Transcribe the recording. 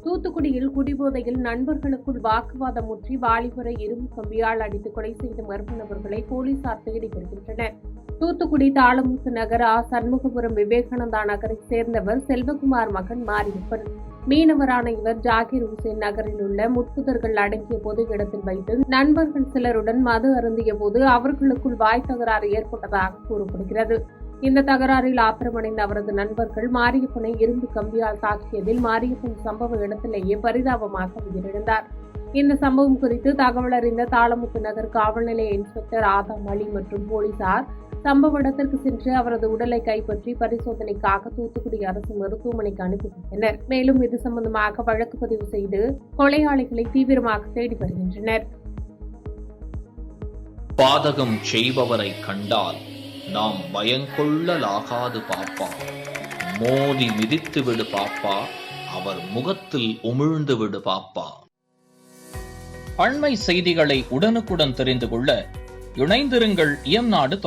தூத்துக்குடியில் குடிபோதையில் நண்பர்களுக்குள் வாக்குவாதம் முற்றி வாலிபரை இரும்பு கம்பியால் அடித்து கொலை செய்த மர்ம நபர்களை போலீசார் தேடி வருகின்றனர். தூத்துக்குடி தாளமுத்து நகர் சண்முகபுரம் விவேகானந்தா நகரை சேர்ந்தவர் செல்வகுமார் மகன் மாரியப்பன். மீனவரான இவர் ஜாகிர் ஹுசேன் நகரில் உள்ள முட்புதர்கள் அடங்கிய பொது இடத்தில் வைத்து நண்பர்கள் சிலருடன் மது அருந்திய போது அவர்களுக்குள் வாய் தகராறு ஏற்பட்டதாக கூறப்படுகிறது. இந்த தகராறில் ஆத்திரமடைந்த அவரது நண்பர்கள் மாரியப்பனை இரும்பு கம்பியால் தாக்கியதில் மாரியப்பன் சம்பவ இடத்திலேயே பரிதாபமாக உயிரிழந்தார். இந்த சம்பவம் குறித்து தகவல் அறிந்த தாளமுத்து நகர் காவல் நிலைய இன்ஸ்பெக்டர் ஆதம் அலி மற்றும் போலீசார் சம்பவ இடத்திற்கு சென்று அவரது உடலை கைப்பற்றி பரிசோதனைக்காக தூத்துக்குடி அரசு மருத்துவமனைக்கு அனுப்பி வைத்தனர். மேலும் இது சம்பந்தமாக வழக்கு பதிவு செய்து கொலையாளிகளை தீவிரமாக தேடி வருகின்றனர். பாதகம் செய்பவரை கண்டால் நாம் பயங்கொள்ளலாகாது பாப்பா, மோதி மிதித்து விடு பாப்பா, அவர் முகத்தில் உமிழ்ந்து விடு பாப்பா. அண்மை செய்திகளை உடனுக்குடன் தெரிந்து கொள்ள இணைந்திருங்கள் இயம்நாடு.